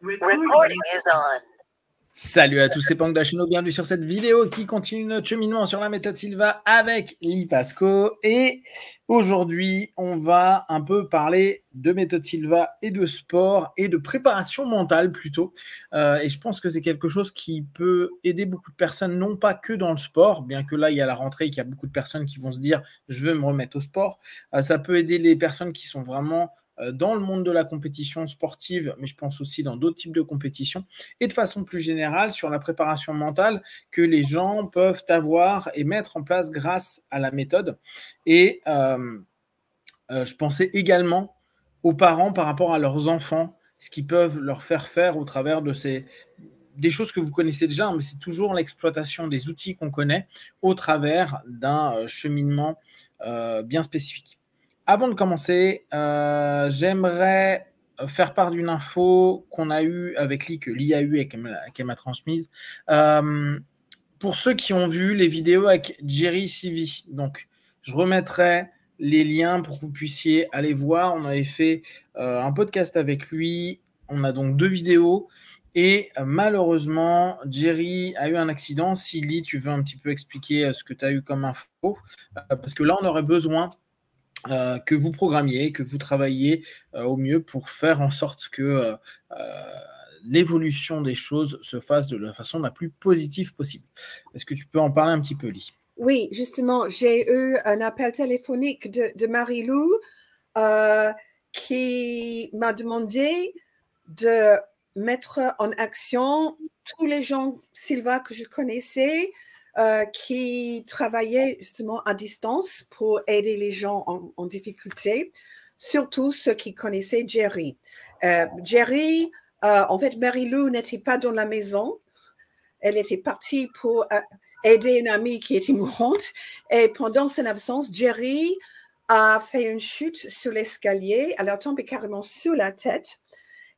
Recording is on. Salut à tous, c'est Pang Dachino, bienvenue sur cette vidéo qui continue notre cheminement sur la méthode Silva avec Lee Pasco. Et aujourd'hui, on va un peu parler de méthode Silva et de sport et de préparation mentale plutôt. Et je pense que c'est quelque chose qui peut aider beaucoup de personnes, non pas que dans le sport, bien que là, il y a la rentrée et qu'il y a beaucoup de personnes qui vont se dire « je veux me remettre au sport ». Ça peut aider les personnes qui sont vraiment dans le monde de la compétition sportive, mais je pense aussi dans d'autres types de compétitions, et de façon plus générale sur la préparation mentale que les gens peuvent avoir et mettre en place grâce à la méthode. Et je pensais également aux parents par rapport à leurs enfants, ce qu'ils peuvent leur faire faire au travers de des choses que vous connaissez déjà, mais c'est toujours l'exploitation des outils qu'on connaît au travers d'un cheminement bien spécifique. Avant de commencer, j'aimerais faire part d'une info qu'on a eue avec Lee, que Lee a eue et qu'elle m'a transmise. Pour ceux qui ont vu les vidéos avec Jerry Civi, donc je remettrai les liens pour que vous puissiez aller voir. On avait fait un podcast avec lui. On a donc 2 vidéos. Et malheureusement, Jerry a eu un accident. Si Lee, tu veux un petit peu expliquer ce que tu as eu comme info, parce que là, on aurait besoin que vous programmiez, que vous travailliez au mieux pour faire en sorte que l'évolution des choses se fasse de la façon la plus positive possible. Est-ce que tu peux en parler un petit peu, Lee? Oui, justement, j'ai eu un appel téléphonique de Marie-Lou qui m'a demandé de mettre en action tous les gens, Silva, que je connaissais, qui travaillaient justement à distance pour aider les gens en difficulté, surtout ceux qui connaissaient Jerry. Jerry, en fait, Marie-Lou n'était pas dans la maison. Elle était partie pour aider une amie qui était mourante. Et pendant son absence, Jerry a fait une chute sur l'escalier. Elle a tombé carrément sur la tête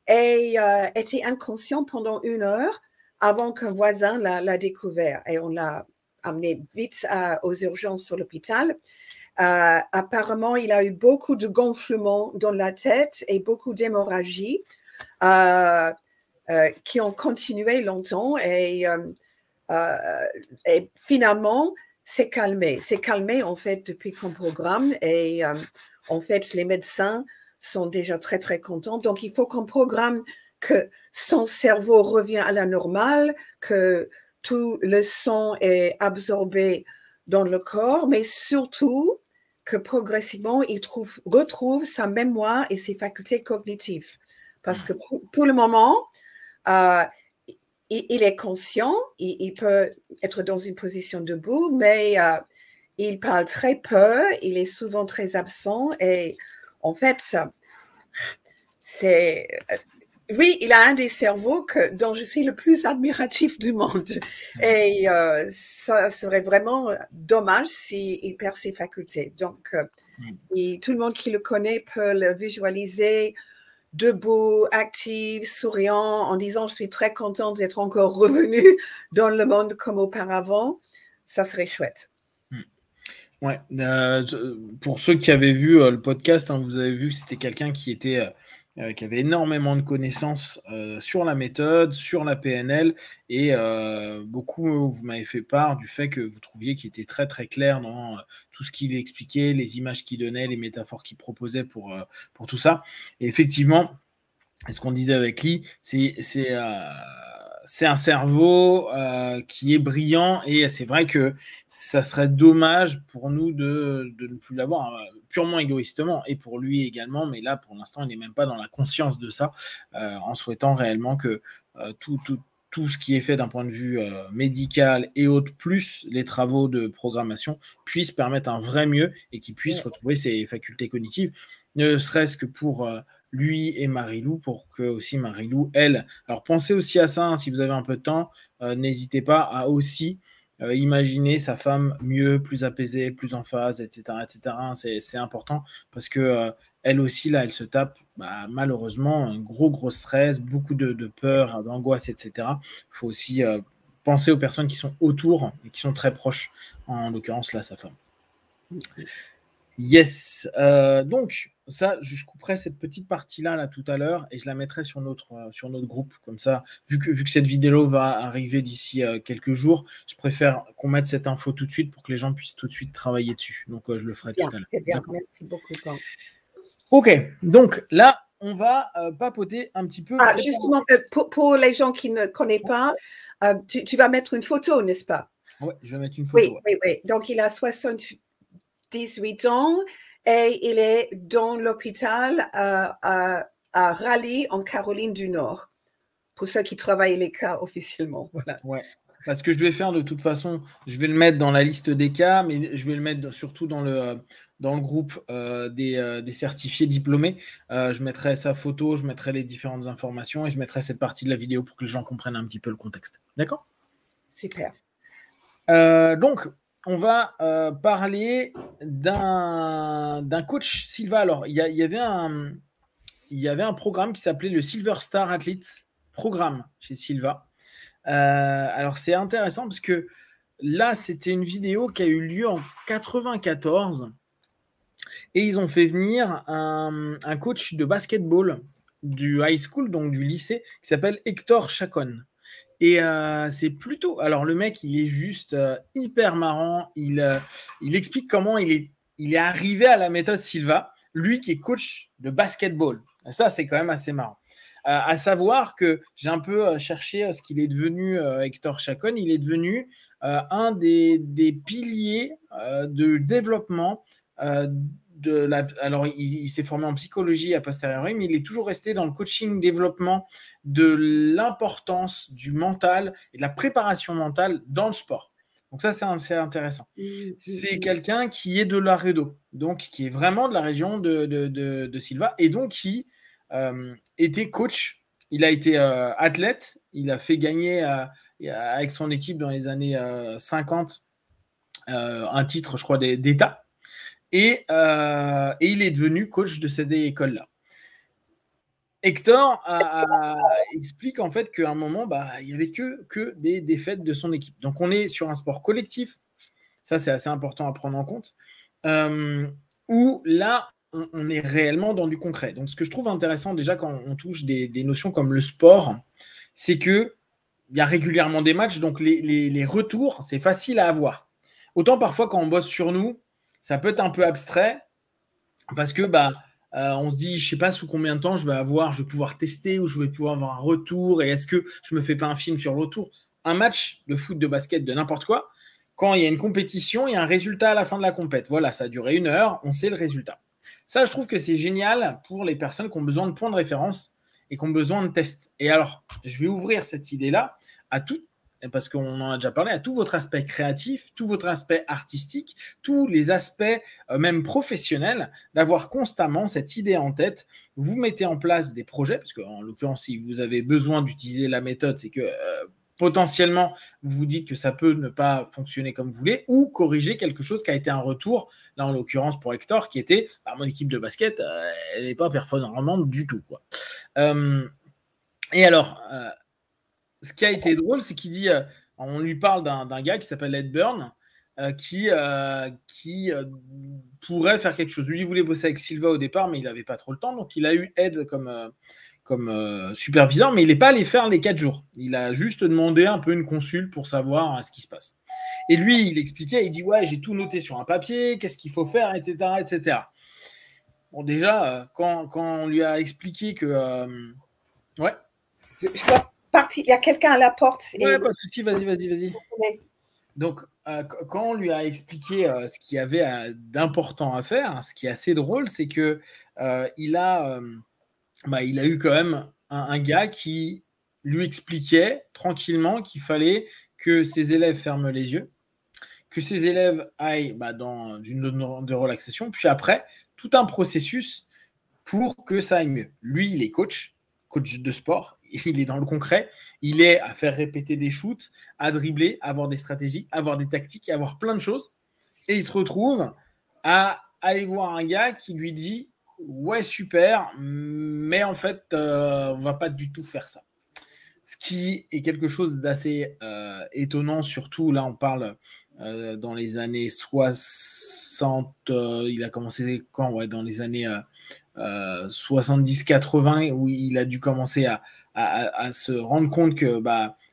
et était inconscient pendant 1 heure avant qu'un voisin l'a découvert. Et on l'a amené vite aux urgences sur l'hôpital. Apparemment, il a eu beaucoup de gonflements dans la tête et beaucoup d'hémorragie qui ont continué longtemps et finalement, c'est calmé. C'est calmé, en fait, depuis qu'on programme et en fait, les médecins sont déjà très, très contents. Donc, il faut qu'on programme que son cerveau revient à la normale, que tout le sang est absorbé dans le corps, mais surtout que progressivement, il retrouve sa mémoire et ses facultés cognitives. Parce que pour le moment, il est conscient, il peut être dans une position debout, mais il parle très peu, il est souvent très absent et en fait, oui, il a un des cerveaux dont je suis le plus admiratif du monde. Et ça serait vraiment dommage s'il perd ses facultés. Donc, tout le monde qui le connaît peut le visualiser debout, actif, souriant, en disant « je suis très contente d'être encore revenu dans le monde comme auparavant », ça serait chouette. Ouais, pour ceux qui avaient vu le podcast, hein, vous avez vu que c'était quelqu'un qui avait énormément de connaissances sur la méthode, sur la PNL, et beaucoup, vous m'avez fait part du fait que vous trouviez qu'il était très très clair dans tout ce qu'il expliquait, les images qu'il donnait, les métaphores qu'il proposait pour tout ça. Et effectivement, ce qu'on disait avec Lee, c'est un cerveau qui est brillant et c'est vrai que ça serait dommage pour nous de ne plus l'avoir purement égoïstement et pour lui également, mais là pour l'instant il n'est même pas dans la conscience de ça en souhaitant réellement que tout ce qui est fait d'un point de vue médical et autres, plus les travaux de programmation, puissent permettre un vrai mieux et qu'il puisse retrouver ses facultés cognitives, ne serait-ce que pour lui et Marie-Lou, pour que aussi Marie-Lou, elle... Alors pensez aussi à ça, hein, si vous avez un peu de temps, n'hésitez pas à aussi imaginer sa femme mieux, plus apaisée, plus en phase, etc. etc. C'est important parce que elle aussi, là, elle se tape malheureusement un gros stress, beaucoup de peur, d'angoisse, etc. Il faut aussi penser aux personnes qui sont autour et qui sont très proches, en l'occurrence là, sa femme. Yes. Donc, ça, je couperai cette petite partie-là là, tout à l'heure et je la mettrai sur notre groupe. Comme ça, vu que cette vidéo va arriver d'ici quelques jours, je préfère qu'on mette cette info tout de suite pour que les gens puissent tout de suite travailler dessus. Donc, je le ferai tout à l'heure. C'est bien, merci beaucoup. Ok, donc là, on va papoter un petit peu. Justement, pour les gens qui ne connaissent pas, tu vas mettre une photo, n'est-ce pas? Oui, je vais mettre une photo. Oui. Donc, il a 78 ans et il est dans l'hôpital à Raleigh, en Caroline du Nord, pour ceux qui travaillent les cas officiellement. Voilà. Ouais. Parce que je vais faire de toute façon, je vais le mettre dans la liste des cas, mais je vais le mettre surtout dans le groupe des certifiés diplômés. Je mettrai sa photo, je mettrai les différentes informations et je mettrai cette partie de la vidéo pour que les gens comprennent un petit peu le contexte. D'accord ? Super. Donc, on va parler d'un coach Silva. Alors, il y avait un programme qui s'appelait le Silver Star Athletes Programme chez Silva. Alors, c'est intéressant parce que là, c'était une vidéo qui a eu lieu en 94 et ils ont fait venir un coach de basketball du high school, donc du lycée, qui s'appelle Hector Chacon. Et c'est plutôt... Alors, le mec, il est juste hyper marrant. Il explique comment il est arrivé à la méthode Silva, lui qui est coach de basketball. Et ça, c'est quand même assez marrant. À savoir que j'ai un peu cherché ce qu'il est devenu, Hector Chacon. Il est devenu un des piliers de développement alors, il s'est formé en psychologie a posteriori, mais il est toujours resté dans le coaching, développement de l'importance du mental et de la préparation mentale dans le sport. Donc ça, c'est intéressant. C'est quelqu'un qui est de Laredo, donc qui est vraiment de la région de Silva, et donc qui était coach. Il a été athlète, il a fait gagner avec son équipe dans les années 50 un titre, je crois, d'État. Et il est devenu coach de cette école-là. Hector explique en fait qu'à un moment, il n'y avait que des défaites de son équipe. Donc on est sur un sport collectif, ça c'est assez important à prendre en compte, où là, on est réellement dans du concret. Donc ce que je trouve intéressant déjà quand on touche des notions comme le sport, c'est qu'il y a régulièrement des matchs, donc les retours, c'est facile à avoir. Autant parfois quand on bosse sur nous, ça peut être un peu abstrait parce que on se dit, je sais pas sous combien de temps je vais pouvoir tester ou je vais pouvoir avoir un retour et est-ce que je me fais pas un film sur le retour. Un match de foot, de basket, de n'importe quoi, quand il y a une compétition, il y a un résultat à la fin de la compète. Voilà, ça a duré 1 heure, on sait le résultat. Ça, je trouve que c'est génial pour les personnes qui ont besoin de points de référence et qui ont besoin de tests. Et alors, je vais ouvrir cette idée-là à toutes, parce qu'on en a déjà parlé, à tout votre aspect créatif, tout votre aspect artistique, tous les aspects même professionnels, d'avoir constamment cette idée en tête. Vous mettez en place des projets, parce qu'en l'occurrence, si vous avez besoin d'utiliser la méthode, c'est que potentiellement, vous vous dites que ça peut ne pas fonctionner comme vous voulez, ou corriger quelque chose qui a été un retour, là en l'occurrence pour Hector, qui était, mon équipe de basket, elle n'est pas performante du tout, quoi. Et alors... ce qui a été drôle, c'est qu'il dit, on lui parle d'un gars qui s'appelle Ed Burn, qui pourrait faire quelque chose. Lui, il voulait bosser avec Silva au départ, mais il n'avait pas trop le temps, donc il a eu Ed comme superviseur, mais il n'est pas allé faire les 4 jours. Il a juste demandé un peu une consul pour savoir ce qui se passe. Et lui, il expliquait, il dit, ouais, j'ai tout noté sur un papier, qu'est-ce qu'il faut faire, etc., etc. Bon, déjà, quand on lui a expliqué que... ouais. Je dois partir. Il y a quelqu'un à la porte. Ouais, pas de souci, vas-y. Donc, quand on lui a expliqué ce qu'il y avait d'important à faire, ce qui est assez drôle, c'est que il a eu quand même un gars qui lui expliquait tranquillement qu'il fallait que ses élèves ferment les yeux, que ses élèves aillent dans une zone de relaxation, puis après, tout un processus pour que ça aille mieux. Lui, il est coach de sport, il est dans le concret, il est à faire répéter des shoots, à dribbler, à avoir des stratégies, à avoir des tactiques, à avoir plein de choses. Et il se retrouve à aller voir un gars qui lui dit « Ouais, super, mais en fait, on ne va pas du tout faire ça. » Ce qui est quelque chose d'assez étonnant, surtout là, on parle dans les années 60. Il a commencé quand? Ouais, dans les années 70-80, où il a dû commencer à se rendre compte que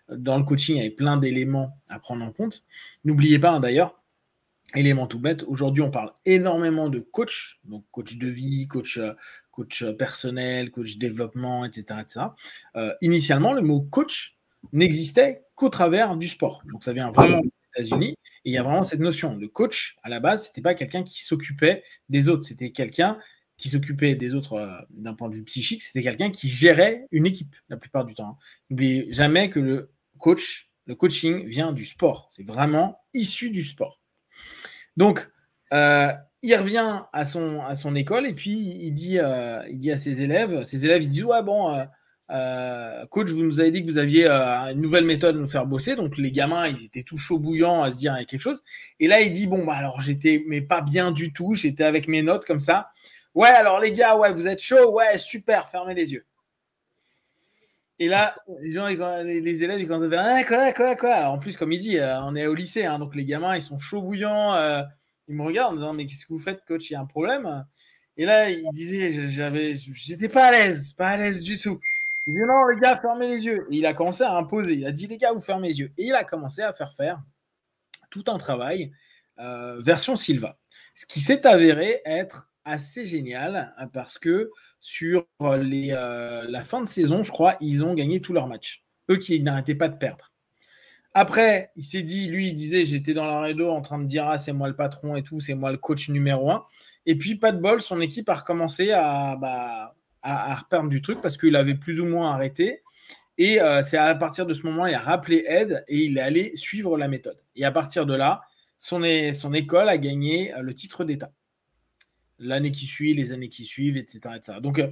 dans le coaching, il y avait plein d'éléments à prendre en compte. N'oubliez pas, d'ailleurs, élément tout bête, aujourd'hui, on parle énormément de coach, donc coach de vie, coach personnel, coach développement, etc. Initialement, le mot coach n'existait qu'au travers du sport. Donc, ça vient vraiment des États-Unis. Et il y a vraiment cette notion de coach. À la base, ce n'était pas quelqu'un qui s'occupait des autres. C'était quelqu'un qui s'occupait des autres d'un point de vue psychique. C'était quelqu'un qui gérait une équipe la plupart du temps. N'oubliez jamais que le coaching vient du sport. C'est vraiment issu du sport. Donc, il revient à son école et puis il dit à ses élèves, ils disent ouais bon, coach, vous nous avez dit que vous aviez une nouvelle méthode de nous faire bosser. Donc les gamins, ils étaient tout chaud bouillants à se dire il y a quelque chose. Et là, il dit bon alors j'étais mais pas bien du tout. J'étais avec mes notes comme ça. Ouais alors les gars, ouais vous êtes chaud, ouais super, fermez les yeux. Et là, les élèves, ils commencent à faire quoi. Alors, en plus, comme il dit, on est au lycée, hein, donc les gamins, ils sont chauds bouillants. Ils me regardent en disant mais qu'est-ce que vous faites, coach? Il y a un problème. Et là, il disait j'étais pas à l'aise du tout. Il dit non, les gars, fermez les yeux. Et il a commencé à imposer. Il a dit les gars, vous fermez les yeux. Et il a commencé à faire tout un travail version Silva. Ce qui s'est avéré être assez génial parce que sur la fin de saison, je crois, ils ont gagné tous leurs matchs. Eux qui n'arrêtaient pas de perdre. Après, il s'est dit, lui, il disait, j'étais dans la rédo en train de dire, ah, c'est moi le patron et tout, c'est moi le coach numéro 1. Et puis, pas de bol, son équipe a recommencé à reperdre du truc parce qu'il avait plus ou moins arrêté. Et c'est à partir de ce moment, il a rappelé Ed et il est allé suivre la méthode. Et à partir de là, son école a gagné le titre d'État. L'année qui suit, les années qui suivent, etc. Donc,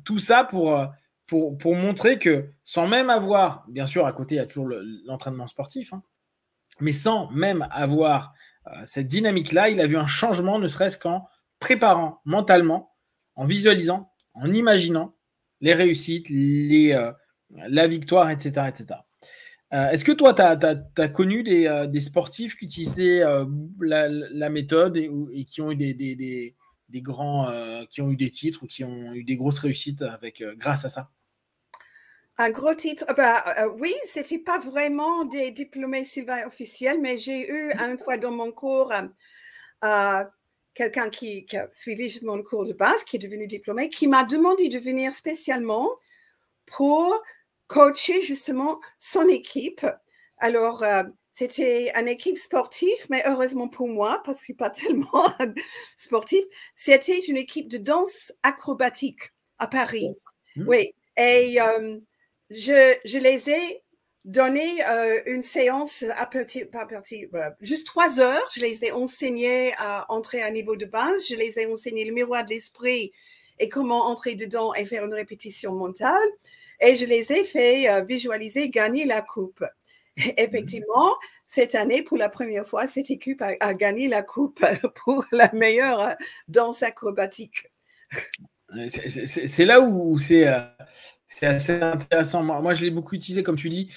tout ça pour montrer que sans même avoir, bien sûr, à côté, il y a toujours l'entraînement sportif, hein, mais sans même avoir cette dynamique-là, il a vu un changement, ne serait-ce qu'en préparant mentalement, en visualisant, en imaginant les réussites, la victoire, etc. Est-ce que toi, tu as connu des sportifs qui utilisaient la méthode et qui ont eu des grands, qui ont eu des titres ou qui ont eu des grosses réussites grâce à ça? Un gros titre, oui, c'était pas vraiment des diplômés Silva officiels, mais j'ai eu une fois dans mon cours quelqu'un qui a suivi justement le cours de base, qui est devenu diplômé, qui m'a demandé de venir spécialement pour coacher justement son équipe. Alors, c'était une équipe sportive, mais heureusement pour moi, parce que je ne suis pas tellement sportive, c'était une équipe de danse acrobatique à Paris. Oui, et je les ai donné une séance juste 3 heures. Je les ai enseignés à entrer à un niveau de base. Je les ai enseignés le miroir de l'esprit et comment entrer dedans et faire une répétition mentale. Et je les ai fait visualiser gagner la coupe. Effectivement, cette année, pour la première fois, cette équipe a gagné la coupe pour la meilleure danse acrobatique. C'est là où c'est assez intéressant. Moi, je l'ai beaucoup utilisé, comme tu dis.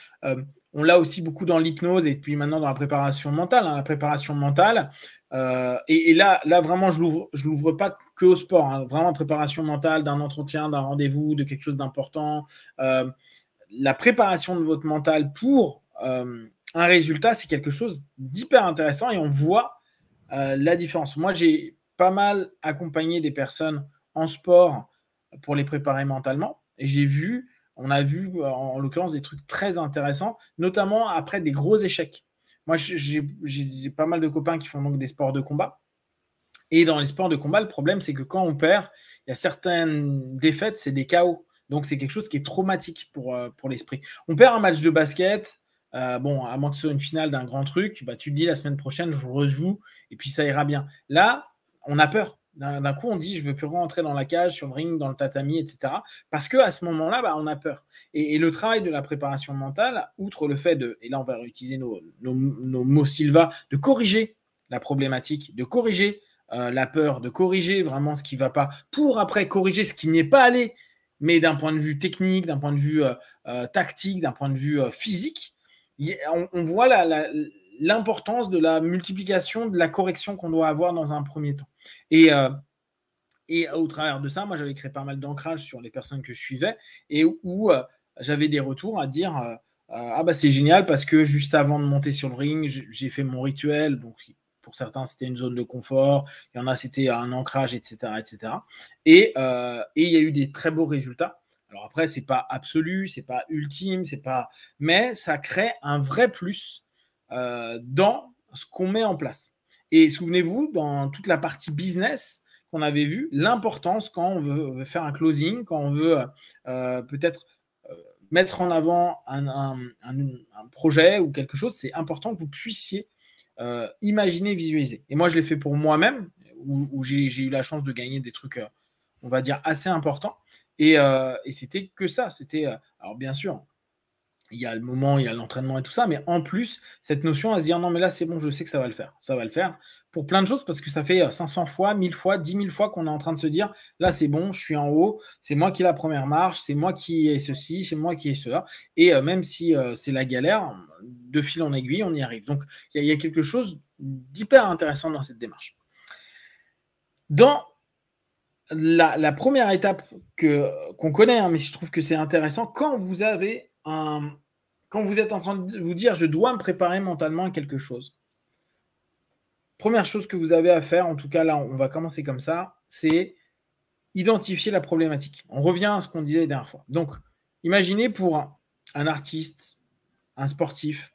On l'a aussi beaucoup dans l'hypnose et puis maintenant dans la préparation mentale. Hein, la préparation mentale. Et là, vraiment, je l'ouvre pas que au sport. Hein, vraiment, préparation mentale d'un entretien, d'un rendez-vous, de quelque chose d'important. La préparation de votre mental pour un résultat, c'est quelque chose d'hyper intéressant et on voit la différence. Moi, j'ai pas mal accompagné des personnes en sport pour les préparer mentalement et on a vu en l'occurrence des trucs très intéressants, notamment après des gros échecs. Moi, j'ai pas mal de copains qui font donc des sports de combat. Et dans les sports de combat, le problème, c'est que quand on perd, il y a certaines défaites, c'est des KO. Donc, c'est quelque chose qui est traumatique pour l'esprit. On perd un match de basket, à moins que ce soit une finale d'un grand truc, tu te dis la semaine prochaine, je rejoue, et puis ça ira bien. Là, on a peur. D'un coup, on dit, je ne veux plus rentrer dans la cage, sur le ring, dans le tatami, etc. Parce qu'à ce moment-là, on a peur. Et le travail de la préparation mentale, outre le fait et là, on va réutiliser nos mots Silva, de corriger la problématique, de corriger la peur, de corriger vraiment ce qui ne va pas, pour après corriger ce qui n'y est pas allé, mais d'un point de vue technique, d'un point de vue tactique, d'un point de vue physique, on voit l'importance de la multiplication, de la correction qu'on doit avoir dans un premier temps. Et au travers de ça, moi, j'avais créé pas mal d'ancrage sur les personnes que je suivais et où j'avais des retours à dire ah bah c'est génial parce que juste avant de monter sur le ring, j'ai fait mon rituel. Donc, pour certains, c'était une zone de confort. Il y en a, c'était un ancrage, etc., etc. Et il y a eu des très beaux résultats. Alors après, c'est pas absolu, c'est pas ultime, c'est pas, mais ça crée un vrai plus dans ce qu'on met en place. Et souvenez-vous, dans toute la partie business qu'on avait vu, l'importance quand on veut faire un closing, quand on veut peut-être mettre en avant un projet ou quelque chose, c'est important que vous puissiez imaginer, visualiser. Et moi, je l'ai fait pour moi-même, où j'ai eu la chance de gagner des trucs, on va dire, assez importants. Et c'était que ça. C'était, alors bien sûr, il y a le moment, il y a l'entraînement et tout ça, mais en plus, cette notion à se dire non, mais là, c'est bon, je sais que ça va le faire. Ça va le faire pour plein de choses parce que ça fait 500 fois, 1000 fois, 10 000 fois qu'on est en train de se dire là, c'est bon, je suis en haut, c'est moi qui ai la première marche, c'est moi qui ai ceci, c'est moi qui ai cela. Et même si c'est la galère, de fil en aiguille, on y arrive. Donc, il y a quelque chose d'hyper intéressant dans cette démarche. Dans la première étape qu'on connaît, hein, mais je trouve que c'est intéressant, quand vous êtes en train de vous dire je dois me préparer mentalement à quelque chose, première chose que vous avez à faire, en tout cas là on va commencer comme ça, c'est identifier la problématique. On revient à ce qu'on disait la dernière fois. Donc imaginez pour un artiste, un sportif,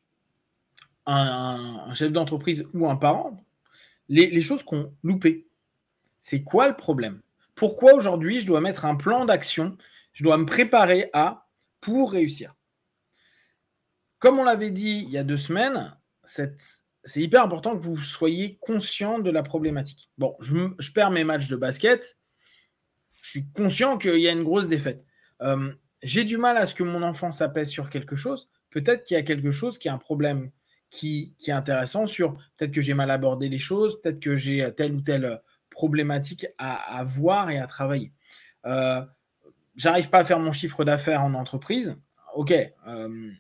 un chef d'entreprise ou un parent, les choses qu'on loupé. C'est quoi le problème? Pourquoi aujourd'hui je dois mettre un plan d'action, je dois me préparer pour réussir? Comme on l'avait dit il y a 2 semaines, c'est hyper important que vous soyez conscient de la problématique. Bon, je perds mes matchs de basket, je suis conscient qu'il y a une grosse défaite. J'ai du mal à ce que mon enfant s'apaise sur quelque chose. Peut-être qu'il y a quelque chose qui est un problème qui est intéressant sur peut-être que j'ai mal abordé les choses, peut-être que j'ai telle ou telle problématique à voir et à travailler. J'arrive pas à faire mon chiffre d'affaires en entreprise. Ok,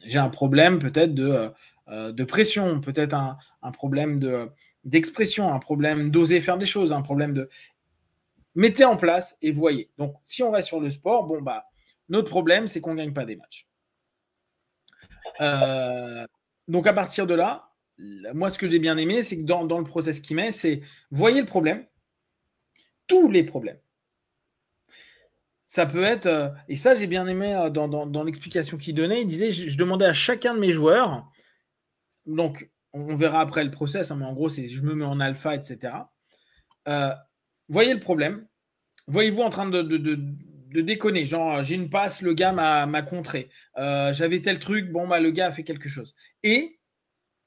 j'ai un problème peut-être de pression, peut-être un problème d'expression, un problème d'oser faire des choses, un problème de... Mettez en place et voyez. Donc, si on va sur le sport, bon, bah, notre problème, c'est qu'on ne gagne pas des matchs. Donc, à partir de là, moi, ce que j'ai bien aimé, c'est que dans le process qu'il met, c'est voyez le problème, tous les problèmes. Ça peut être, et ça j'ai bien aimé dans l'explication qu'il donnait, il disait, je demandais à chacun de mes joueurs, donc on verra après le process, hein, mais en gros c'est je me mets en alpha, etc. Voyez le problème, voyez-vous en train de déconner, genre j'ai une passe, le gars m'a contré, j'avais tel truc, bon bah le gars a fait quelque chose. Et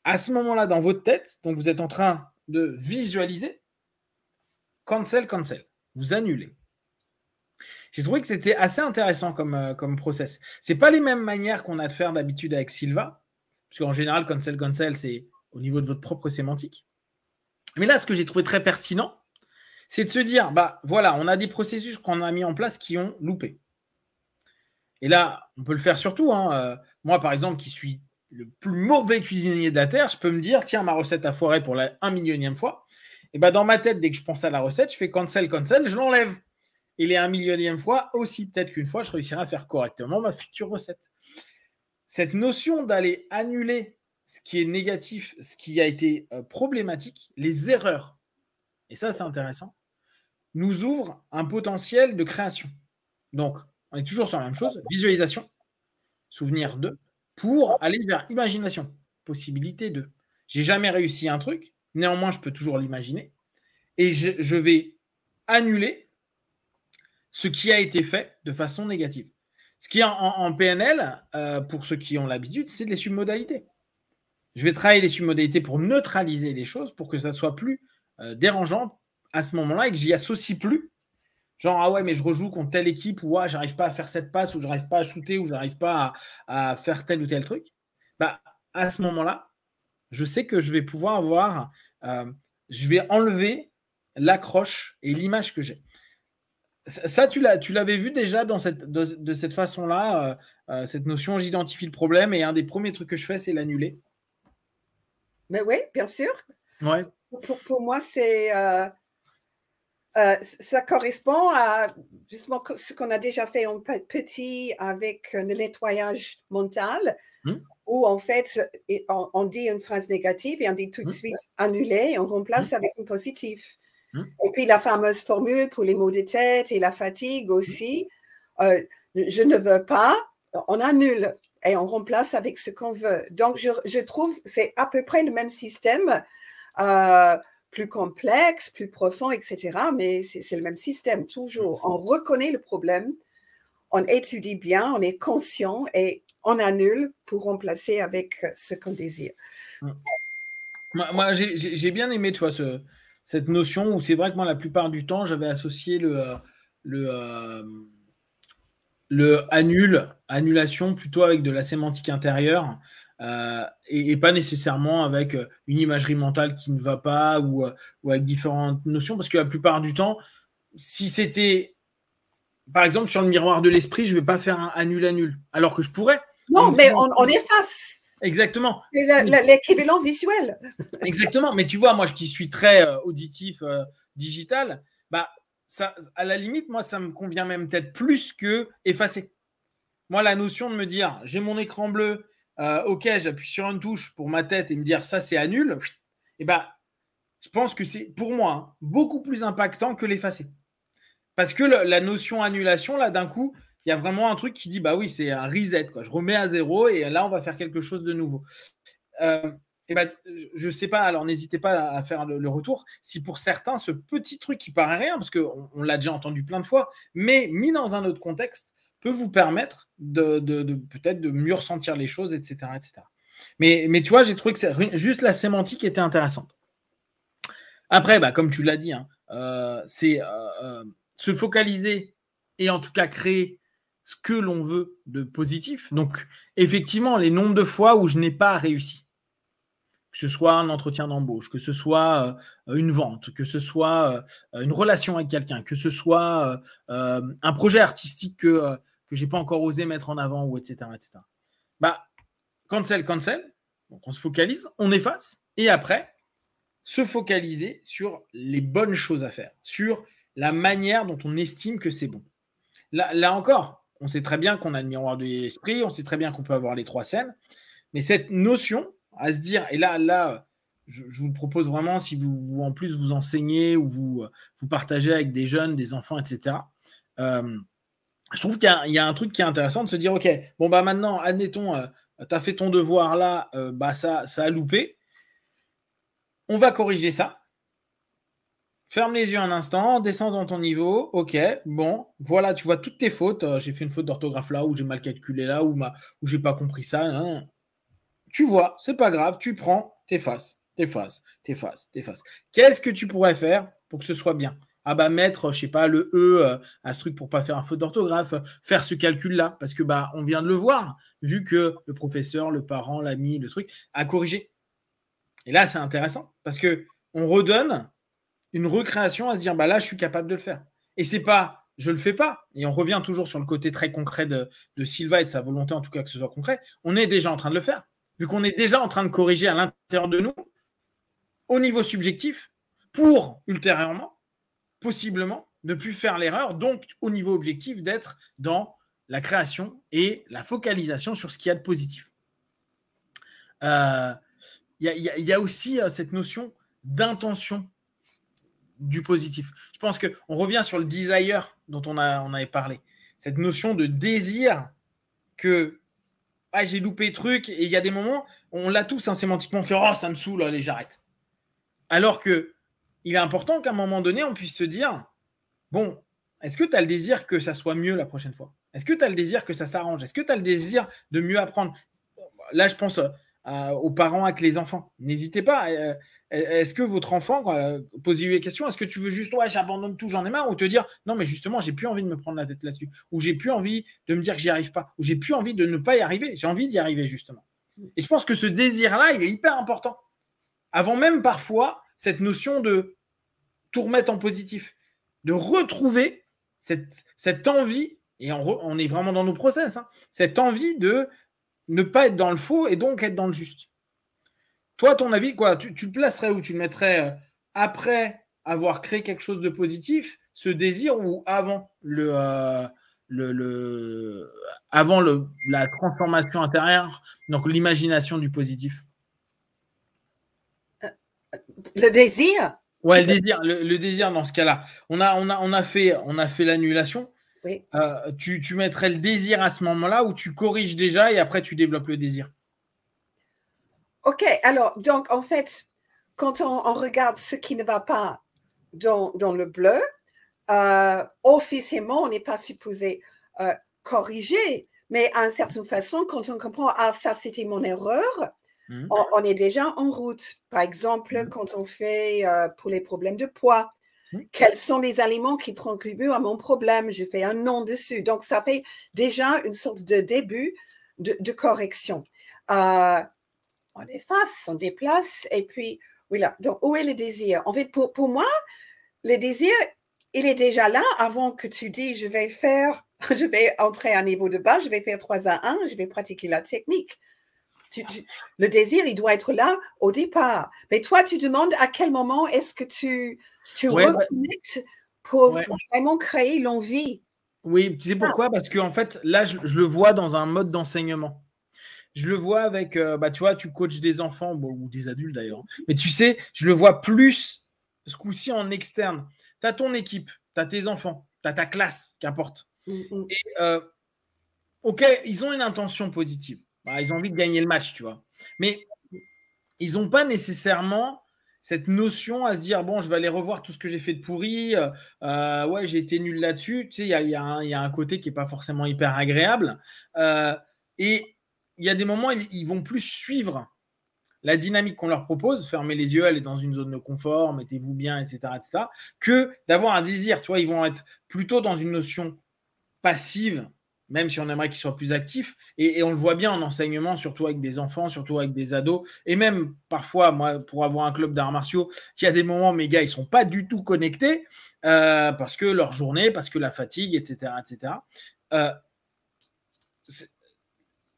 à ce moment-là dans votre tête, donc vous êtes en train de visualiser, cancel, vous annulez. J'ai trouvé que c'était assez intéressant comme process. Ce n'est pas les mêmes manières qu'on a de faire d'habitude avec Silva, parce qu'en général, cancel, c'est au niveau de votre propre sémantique. Mais là, ce que j'ai trouvé très pertinent, c'est de se dire, bah voilà, on a des processus qu'on a mis en place qui ont loupé. Et là, on peut le faire surtout. Hein. Moi, par exemple, qui suis le plus mauvais cuisinier de la Terre, je peux me dire, tiens, ma recette a foiré pour la 1 millionième fois. Et bah, dans ma tête, dès que je pense à la recette, je fais cancel, je l'enlève. Et les 1 millionième fois, aussi peut-être qu'une fois, je réussirai à faire correctement ma future recette. Cette notion d'aller annuler ce qui est négatif, ce qui a été problématique, les erreurs, et ça c'est intéressant, nous ouvre un potentiel de création. Donc, on est toujours sur la même chose, visualisation, souvenir de, pour aller vers imagination, possibilité de. J'ai jamais réussi un truc, néanmoins je peux toujours l'imaginer, et je vais annuler ce qui a été fait de façon négative. Ce qui est en PNL, pour ceux qui ont l'habitude, c'est les submodalités. Je vais travailler les submodalités pour neutraliser les choses, pour que ça soit plus dérangeant à ce moment-là et que j'y associe plus. Genre, ah ouais, mais je rejoue contre telle équipe où j'arrive pas à faire cette passe, ou j'arrive pas à shooter, ou j'arrive pas à faire tel ou tel truc. Bah, à ce moment-là, je sais que je vais pouvoir avoir, je vais enlever l'accroche et l'image que j'ai. Ça, tu l'avais vu déjà de cette façon-là, cette notion, j'identifie le problème et un des premiers trucs que je fais, c'est l'annuler. Mais oui, bien sûr. Ouais. Pour moi, ça correspond à justement ce qu'on a déjà fait en petit avec le nettoyage mental, où en fait, on dit une phrase négative et on dit tout de suite annuler et on remplace avec une positive. Et puis la fameuse formule pour les maux de tête et la fatigue aussi, je ne veux pas, on annule et on remplace avec ce qu'on veut. Donc je trouve que c'est à peu près le même système, plus complexe, plus profond, etc. Mais c'est le même système, toujours. On reconnaît le problème, on étudie bien, on est conscient et on annule pour remplacer avec ce qu'on désire. Moi j'ai bien aimé, tu vois, cette notion où c'est vrai que moi, la plupart du temps, j'avais associé le annulation plutôt avec de la sémantique intérieure et pas nécessairement avec une imagerie mentale qui ne va pas ou avec différentes notions, parce que la plupart du temps, si c'était, par exemple, sur le miroir de l'esprit, je ne vais pas faire un annule, alors que je pourrais. Non, mais on efface. Exactement. C'est l'équivalent visuel. Exactement. Mais tu vois, moi qui suis très auditif, digital, bah, ça, à la limite, moi, ça me convient même peut-être plus que effacer. Moi, la notion de me dire, j'ai mon écran bleu, ok, j'appuie sur une touche pour ma tête et me dire ça, c'est annule, et bah, je pense que c'est, pour moi, beaucoup plus impactant que l'effacer. Parce que la notion annulation, là, d'un coup, il y a vraiment un truc qui dit, bah oui, c'est un reset, quoi. Je remets à zéro et là, on va faire quelque chose de nouveau. Et bah, je ne sais pas, alors n'hésitez pas à faire le retour. Si pour certains, ce petit truc qui paraît rien, parce qu'on l'a déjà entendu plein de fois, mais mis dans un autre contexte, peut vous permettre de peut-être de mieux ressentir les choses, etc. etc. Mais tu vois, j'ai trouvé que juste la sémantique était intéressante. Après, bah, comme tu l'as dit, hein, c'est se focaliser et en tout cas créer ce que l'on veut de positif. Donc, effectivement, les nombres de fois où je n'ai pas réussi, que ce soit un entretien d'embauche, que ce soit une vente, que ce soit une relation avec quelqu'un, que ce soit un projet artistique que je n'ai pas encore osé mettre en avant, ou etc. etc. Bah, cancel. Donc, on se focalise, on efface, et après, se focaliser sur les bonnes choses à faire, sur la manière dont on estime que c'est bon. Là encore, on sait très bien qu'on a le miroir de l'esprit, on sait très bien qu'on peut avoir les 3 scènes, mais cette notion à se dire, et là je vous propose vraiment, si vous en plus vous enseignez ou vous partagez avec des jeunes, des enfants, etc., je trouve qu'il y a un truc qui est intéressant de se dire, ok, bon bah maintenant, admettons, tu as fait ton devoir là, bah ça a loupé, on va corriger ça. Ferme les yeux un instant, descends dans ton niveau, ok, bon, voilà, tu vois toutes tes fautes, j'ai fait une faute d'orthographe là, ou j'ai mal calculé là, ou j'ai pas compris ça, hein. Tu vois, c'est pas grave, tu prends, t'effaces. Qu'est-ce que tu pourrais faire pour que ce soit bien? Ah bah mettre, je sais pas, le E à ce truc pour pas faire un faute d'orthographe, faire ce calcul-là, parce que bah on vient de le voir, vu que le professeur, le parent, l'ami, le truc, a corrigé. Et là, c'est intéressant, parce que on redonne une recréation à se dire, bah là, je suis capable de le faire. Et c'est pas, je le fais pas. Et on revient toujours sur le côté très concret de Sylvain et de sa volonté, en tout cas, que ce soit concret. On est déjà en train de le faire. Vu qu'on est déjà en train de corriger à l'intérieur de nous, au niveau subjectif, pour ultérieurement, possiblement, ne plus faire l'erreur, donc au niveau objectif, d'être dans la création et la focalisation sur ce qu'il y a de positif. Il y a aussi cette notion d'intention du positif. Je pense qu'on revient sur le desire dont on avait parlé. Cette notion de désir que j'ai loupé le truc, et il y a des moments, on l'a tous sémantiquement, on fait « Oh, ça me saoule, allez, j'arrête ». Alors qu'il est important qu'à un moment donné, on puisse se dire « Bon, est-ce que tu as le désir que ça soit mieux la prochaine fois? Est-ce que tu as le désir que ça s'arrange? Est-ce que tu as le désir de mieux apprendre ?» Là, je pense aux parents avec les enfants. N'hésitez pas. Est-ce que votre enfant, posez-lui les questions, est-ce que tu veux juste, ouais, j'abandonne tout, j'en ai marre, ou te dire, non, mais justement, j'ai plus envie de me prendre la tête là-dessus, ou j'ai plus envie de me dire que j'y arrive pas, ou j'ai plus envie de ne pas y arriver, j'ai envie d'y arriver, justement. Et je pense que ce désir-là, il est hyper important. Avant même, parfois, cette notion de tout remettre en positif, de retrouver cette envie, et on est vraiment dans nos process, hein, cette envie de ne pas être dans le faux et donc être dans le juste. toi, à ton avis, quoi, tu le placerais où? Tu le mettrais après avoir créé quelque chose de positif, ce désir, ou avant avant la transformation intérieure, donc l'imagination du positif? Le désir, Ouais, le désir dans ce cas-là. On a fait l'annulation. oui. Tu mettrais le désir à ce moment-là ou tu corriges déjà et après tu développes le désir? OK, alors, donc, en fait, quand on regarde ce qui ne va pas dans le bleu, officiellement, on n'est pas supposé corriger, mais à une certaine façon, quand on comprend, ah, ça, c'était mon erreur, on est déjà en route. Par exemple, quand on fait pour les problèmes de poids, quels sont les aliments qui contribuent à mon problème? Je fais un nom dessus. Donc, ça fait déjà une sorte de début de correction. On efface, on déplace, et puis, voilà. Donc, où est le désir? En fait, pour moi, le désir, il est déjà là avant que tu dis, je vais entrer à un niveau de base, je vais faire 3 à 1, je vais pratiquer la technique. Le désir, il doit être là au départ. Mais toi, tu demandes à quel moment est-ce que tu reconnectes pour vraiment créer l'envie. Oui, tu sais pourquoi? Parce que en fait, là, je le vois dans un mode d'enseignement. Je le vois avec, tu vois, tu coaches des enfants, ou des adultes d'ailleurs. Mais tu sais, je le vois plus ce coup-ci en externe. Tu as ton équipe, tu as tes enfants, tu as ta classe, qu'importe. Et OK, ils ont une intention positive. Ils ont envie de gagner le match, tu vois. Mais ils n'ont pas nécessairement cette notion à se dire, bon, je vais aller revoir tout ce que j'ai fait de pourri. Ouais, j'ai été nul là-dessus. Tu sais, il y a un côté qui n'est pas forcément hyper agréable. Et il y a des moments, ils vont plus suivre la dynamique qu'on leur propose, fermez les yeux, allez dans une zone de confort, mettez-vous bien, etc., que d'avoir un désir. Tu vois, ils vont être plutôt dans une notion passive, même si on aimerait qu'ils soient plus actifs. Et on le voit bien en enseignement, surtout avec des enfants, surtout avec des ados. Et même parfois, moi, pour avoir un club d'arts martiaux, il y a des moments, mes gars, ils ne sont pas du tout connectés parce que leur journée, parce que la fatigue, etc.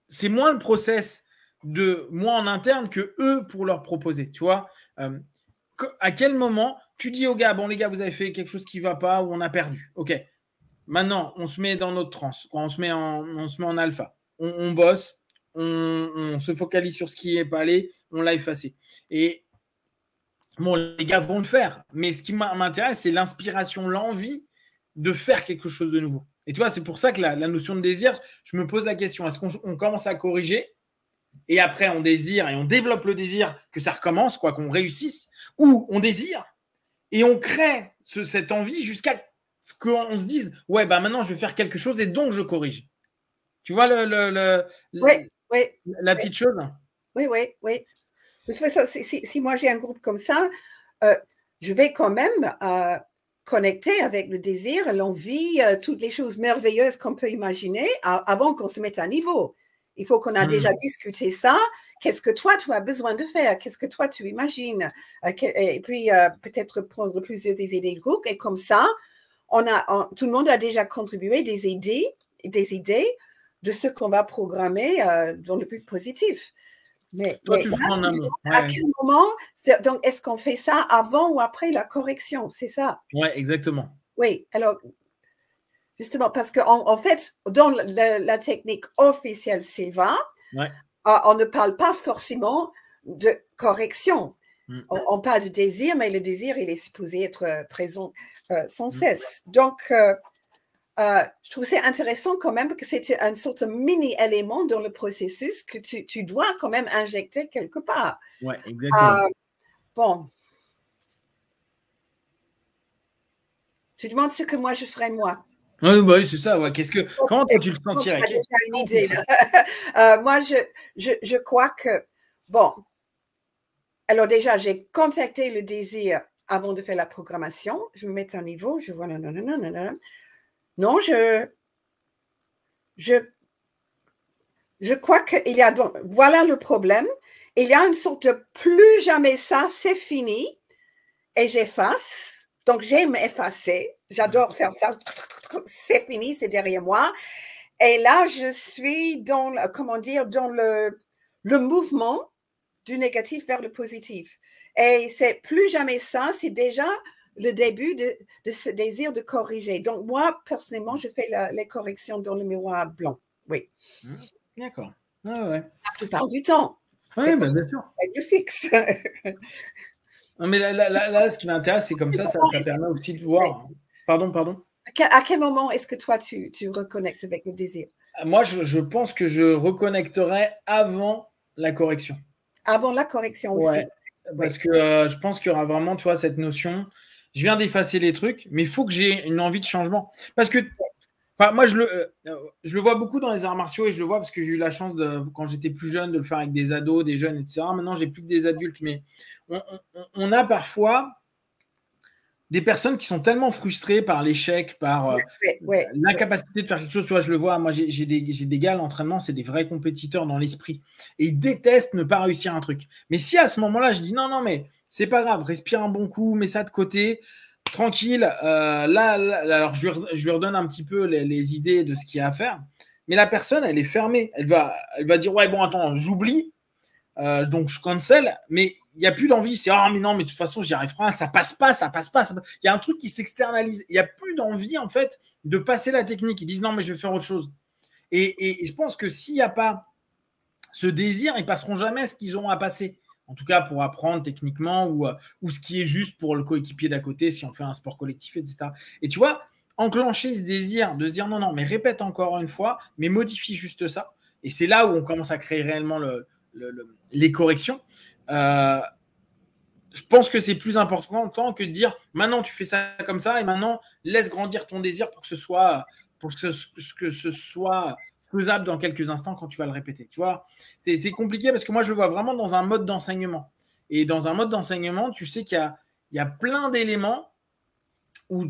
C'est moins le process de moi en interne que eux pour leur proposer. Tu vois, à quel moment tu dis aux gars, bon, les gars, vous avez fait quelque chose qui ne va pas ou on a perdu. OK. Maintenant, on se met dans notre transe, on se met en alpha, on bosse, on se focalise sur ce qui n'est pas allé, on l'a effacé. Et bon, les gars vont le faire, mais ce qui m'intéresse, c'est l'inspiration, l'envie de faire quelque chose de nouveau. Et tu vois, c'est pour ça que la notion de désir, je me pose la question, est-ce qu'on commence à corriger et après on désire et on développe le désir que ça recommence, quoi, qu'on réussisse, ou on désire et on crée cette envie jusqu'à ce qu'on se dise, ouais, bah maintenant je vais faire quelque chose et donc je corrige. Tu vois la petite chose? Oui. De toute façon, si moi j'ai un groupe comme ça, je vais quand même connecter avec le désir, l'envie, toutes les choses merveilleuses qu'on peut imaginer avant qu'on se mette à niveau. Il faut qu'on a déjà discuté ça. Qu'est-ce que toi, tu as besoin de faire? Qu'est-ce que toi, tu imagines? Et puis, peut-être prendre plusieurs idées de groupe. Et comme ça, tout le monde a déjà contribué des idées de ce qu'on va programmer dans le but positif. Mais toi, tu le feras en amont. À quel moment, donc, est-ce qu'on fait ça avant ou après la correction? C'est ça? Oui, exactement. Oui, alors, justement, parce qu'en fait, dans la technique officielle Silva, on ne parle pas forcément de correction. On parle de désir, mais le désir, il est supposé être présent sans cesse. Donc, je trouve c'est intéressant quand même que c'était un sorte de mini-élément dans le processus que tu dois quand même injecter quelque part. Oui, exactement. Bon. Tu demandes ce que moi je ferais, moi. Oui, c'est ça. Ouais. Comment toi tu le sentirais? Tu as déjà une idée, là. Moi, je crois que, bon, alors déjà, j'ai contacté le désir avant de faire la programmation. Je me mets à niveau, je vois, non, je crois qu'il y a, donc, voilà le problème. Il y a une sorte de plus jamais ça, c'est fini. Et j'efface. Donc, j'aime effacer. J'adore faire ça. C'est fini, c'est derrière moi. Et là, je suis dans, comment dire, dans le mouvement du négatif vers le positif. Et c'est plus jamais ça, c'est déjà le début de ce désir de corriger. Donc, moi, personnellement, je fais les corrections dans le miroir blanc. Oui. D'accord. Ah ouais. La plupart du temps. Oui, bah, bien sûr. Je fixe. Non, mais là, ce qui m'intéresse, c'est comme ça permet aussi de voir. Pardon. À quel moment est-ce que toi, tu reconnectes avec le désir? Moi, je pense que je reconnecterai avant la correction. Avant la correction aussi. Ouais, parce que je pense qu'il y aura vraiment, tu vois, cette notion, je viens d'effacer les trucs, mais il faut que j'ai une envie de changement. Parce que moi, je le vois beaucoup dans les arts martiaux et je le vois parce que j'ai eu la chance, quand j'étais plus jeune, de le faire avec des ados, des jeunes, etc. Maintenant, j'ai plus que des adultes, mais on a parfois des personnes qui sont tellement frustrées par l'échec, par l'incapacité de faire quelque chose. Tu vois, je le vois, moi, j'ai des gars à l'entraînement, c'est des vrais compétiteurs dans l'esprit. Et ils détestent ne pas réussir un truc. Mais si à ce moment-là, je dis non, mais c'est pas grave, respire un bon coup, mets ça de côté, tranquille. Alors je lui redonne un petit peu les idées de ce qu'il y a à faire. Mais la personne, elle est fermée. Elle va dire, ouais, bon, attends, j'oublie. Donc je cancel, mais il n'y a plus d'envie. C'est mais non, mais de toute façon, j'y arrive pas, ça passe pas. Il y a un truc qui s'externalise. Il n'y a plus d'envie, en fait, de passer la technique. Ils disent non, mais je vais faire autre chose. Et je pense que s'il n'y a pas ce désir, ils passeront jamais ce qu'ils auront à passer. En tout cas, pour apprendre techniquement ou ce qui est juste pour le coéquipier d'à côté, si on fait un sport collectif, etc. Et tu vois, enclencher ce désir de se dire non, mais répète encore une fois, mais modifie juste ça. Et c'est là où on commence à créer réellement les corrections. Je pense que c'est plus important que de dire maintenant tu fais ça comme ça et maintenant laisse grandir ton désir pour que ce soit faisable dans quelques instants quand tu vas le répéter. Tu vois, c'est compliqué parce que moi je le vois vraiment dans un mode d'enseignement. Et dans un mode d'enseignement, tu sais qu'il y a plein d'éléments où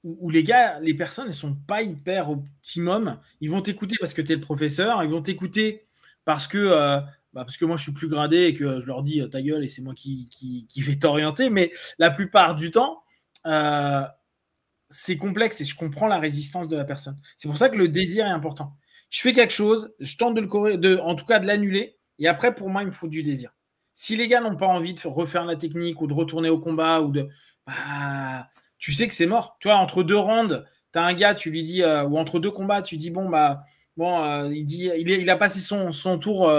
où les gars, les personnes, elles sont pas hyper optimum. Ils vont t'écouter parce que tu es le professeur, ils vont t'écouter parce que moi je suis plus gradé et que je leur dis ta gueule et c'est moi qui vais t'orienter. Mais la plupart du temps, c'est complexe et je comprends la résistance de la personne. C'est pour ça que le désir est important. Je fais quelque chose, je tente en tout cas de l'annuler, et après pour moi il me faut du désir. Si les gars n'ont pas envie de refaire la technique ou de retourner au combat tu sais que c'est mort. Tu vois, entre deux rounds, tu as un gars, tu lui dis, ou entre deux combats, tu dis il a passé son tour,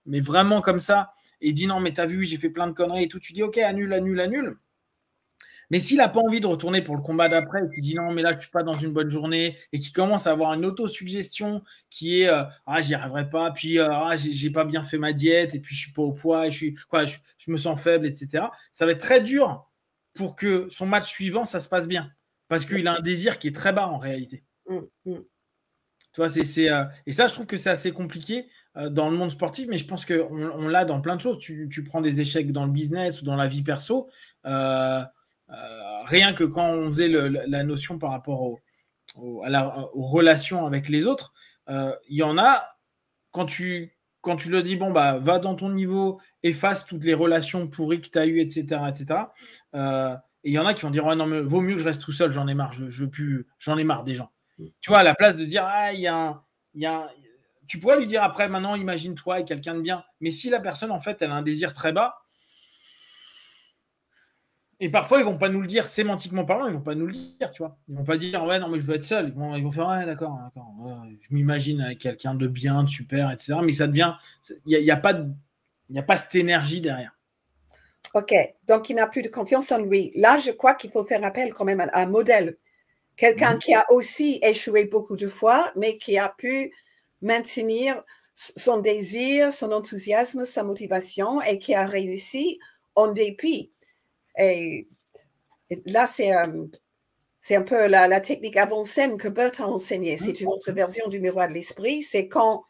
mais vraiment comme ça, et il dit non mais t'as vu, j'ai fait plein de conneries et tout. Tu dis ok, annule. Mais s'il n'a pas envie de retourner pour le combat d'après et qu'il dit non, mais là, je ne suis pas dans une bonne journée et qu'il commence à avoir une autosuggestion qui est j'y arriverai pas, puis j'ai pas bien fait ma diète et puis je suis pas au poids et je me sens faible, etc. Ça va être très dur pour que son match suivant, ça se passe bien parce qu'il a un désir qui est très bas en réalité. Tu vois, et ça, je trouve que c'est assez compliqué dans le monde sportif, mais je pense qu'on l'a dans plein de choses. Tu prends des échecs dans le business ou dans la vie perso. Rien que quand on faisait la notion par rapport aux relations avec les autres, il y en a, quand tu leur dis, bon, va dans ton niveau, efface toutes les relations pourries que tu as eues, etc. Et il y en a qui vont dire, ouais, non, mais vaut mieux que je reste tout seul, j'en ai marre, je veux plus, j'en ai marre des gens. Tu vois, à la place de dire, tu pourrais lui dire après, maintenant, imagine-toi, quelqu'un de bien. Mais si la personne, en fait, elle a un désir très bas, et parfois, ils ne vont pas nous le dire sémantiquement parlant, ils ne vont pas nous le dire, tu vois. Ils ne vont pas dire, ouais, non, mais je veux être seul. Ils vont faire, ouais, d'accord. Je m'imagine avec quelqu'un de bien, de super, etc. Mais ça devient, il n'y a pas cette énergie derrière. OK. Donc, il n'a plus de confiance en lui. Là, je crois qu'il faut faire appel quand même à un modèle. Quelqu'un qui a aussi échoué beaucoup de fois, mais qui a pu maintenir son désir, son enthousiasme, sa motivation et qui a réussi en dépit. Et là, c'est un peu la technique avant-scène que Bert a enseignée. C'est une autre version du miroir de l'esprit. C'est quand,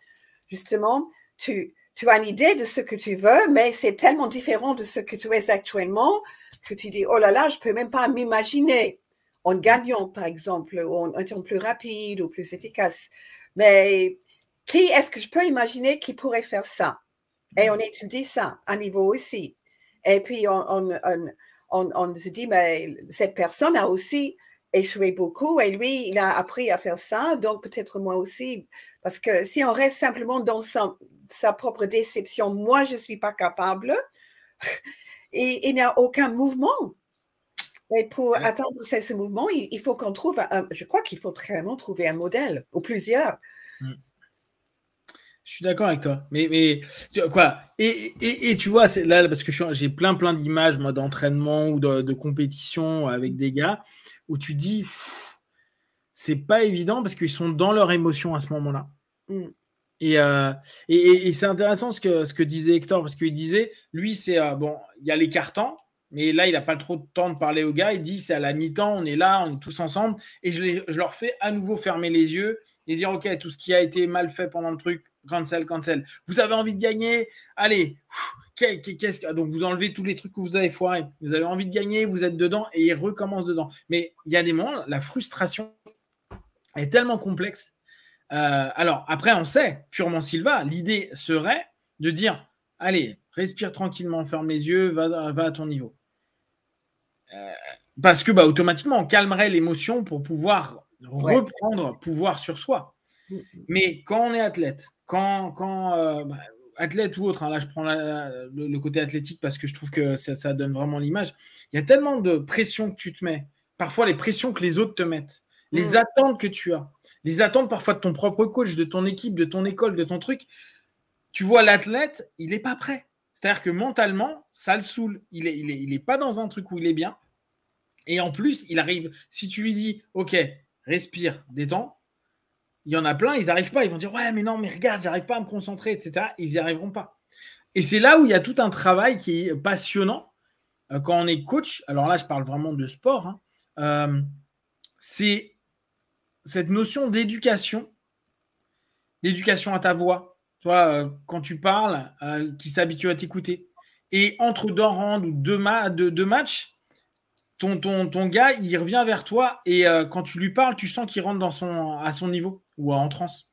justement, tu as une idée de ce que tu veux, mais c'est tellement différent de ce que tu es actuellement que tu dis, oh là là, je ne peux même pas m'imaginer en gagnant, par exemple, ou en étant plus rapide ou plus efficace. Mais qui est-ce que je peux imaginer qui pourrait faire ça? Et on étudie ça à niveau aussi. Et puis, on se dit, mais cette personne a aussi échoué beaucoup et lui, il a appris à faire ça, donc peut-être moi aussi. Parce que si on reste simplement dans sa propre déception. Moi, je ne suis pas capable. Et il n'y a aucun mouvement. Et pour atteindre ce mouvement, il faut qu'on trouve, je crois qu'il faut vraiment trouver un modèle, ou plusieurs. Je suis d'accord avec toi. Mais quoi? Et tu vois, c'est là parce que j'ai plein d'images moi d'entraînement ou de compétition avec des gars où tu dis c'est pas évident parce qu'ils sont dans leur émotion à ce moment-là. Et c'est intéressant ce que disait Hector parce qu'il disait lui c'est bon, il y a les cartons, mais là il n'a pas trop de temps de parler aux gars. Il dit c'est à la mi-temps, on est là, on est tous ensemble et je leur fais à nouveau fermer les yeux et dire ok, tout ce qui a été mal fait pendant le truc, cancel. Vous avez envie de gagner, allez. Donc vous enlevez tous les trucs que vous avez foirés. Vous avez envie de gagner, vous êtes dedans et ils recommencent dedans. Mais il y a des moments, la frustration est tellement complexe. Alors après, on sait, purement Silva, l'idée serait de dire allez, respire tranquillement, ferme les yeux, va à ton niveau. Parce que automatiquement, on calmerait l'émotion pour pouvoir reprendre pouvoir sur soi. Mais quand on est athlète, athlète ou autre, là je prends le côté athlétique parce que je trouve que ça donne vraiment l'image, il y a tellement de pression que tu te mets, parfois les pressions que les autres te mettent, les attentes que tu as, les attentes parfois de ton propre coach, de ton équipe, de ton école, de ton truc. Tu vois l'athlète, il n'est pas prêt. C'est-à-dire que mentalement, ça le saoule. Il est pas dans un truc où il est bien. Et en plus, il arrive, si tu lui dis, ok, respire, détends, il y en a plein, ils n'arrivent pas. Ils vont dire, ouais, mais non, mais regarde, j'arrive pas à me concentrer, etc. Ils n'y arriveront pas. Et c'est là où il y a tout un travail qui est passionnant. Quand on est coach, alors là, je parle vraiment de sport, c'est cette notion d'éducation à ta voix. Toi, quand tu parles, qui s'habitue à t'écouter. Et entre deux rounds ou deux matchs, ton gars, il revient vers toi et quand tu lui parles, tu sens qu'il rentre à son niveau ou en transe.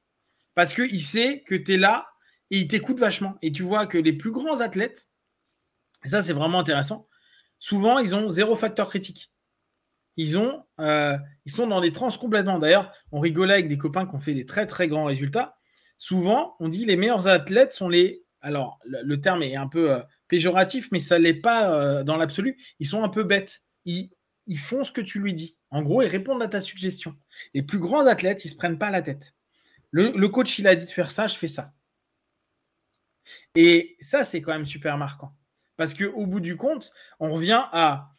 Parce qu'il sait que tu es là et il t'écoute vachement. Et tu vois que les plus grands athlètes, et ça c'est vraiment intéressant, souvent ils ont 0 facteur critique. Ils sont dans des transes complètement. D'ailleurs, on rigolait avec des copains qui ont fait des très très grands résultats. Souvent, on dit les meilleurs athlètes sont les... Alors, le terme est un peu péjoratif, mais ça ne l'est pas dans l'absolu. Ils sont un peu bêtes. Ils font ce que tu lui dis. En gros, ils répondent à ta suggestion. Les plus grands athlètes, ils ne se prennent pas la tête. Le coach, il a dit de faire ça, je fais ça. Et ça, c'est quand même super marquant. Parce qu'au bout du compte, on revient à...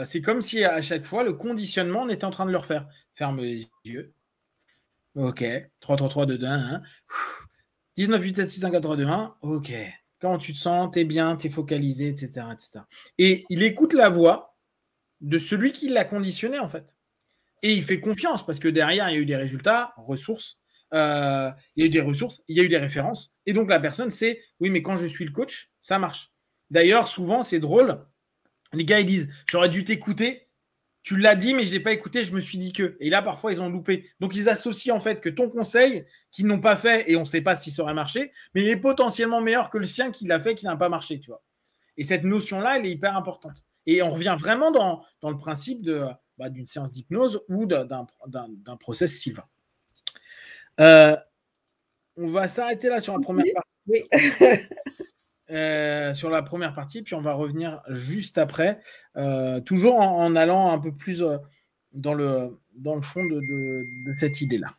c'est comme si à chaque fois, le conditionnement, on était en train de le refaire. Ferme les yeux. Ok. 3, 3, 3, 2, 2, 1. 19, 8, 7, 6, 5, 4, 3, 2, 1. Ok. Comment tu te sens? T'es bien, t'es focalisé, etc., etc. Et il écoute la voix de celui qui l'a conditionné, en fait. Et il fait confiance parce que derrière, il y a eu des résultats, ressources. Il y a eu des ressources, il y a eu des références. Et donc, la personne sait, oui, mais quand je suis le coach, ça marche. D'ailleurs, souvent, c'est drôle. Les gars, ils disent, j'aurais dû t'écouter. Tu l'as dit, mais je ne l'ai pas écouté, je me suis dit que. Et là, parfois, ils ont loupé. Donc, ils associent en fait que ton conseil, qu'ils n'ont pas fait, et on ne sait pas s'il serait marché, mais il est potentiellement meilleur que le sien qui l'a fait, qui n'a pas marché, tu vois. Et cette notion-là, elle est hyper importante. Et on revient vraiment dans le principe d'une séance d'hypnose ou d'un process Silva. On va s'arrêter là sur la première partie. Oui. Sur la première partie, puis on va revenir juste après, toujours en allant un peu plus dans le fond de cette idée-là.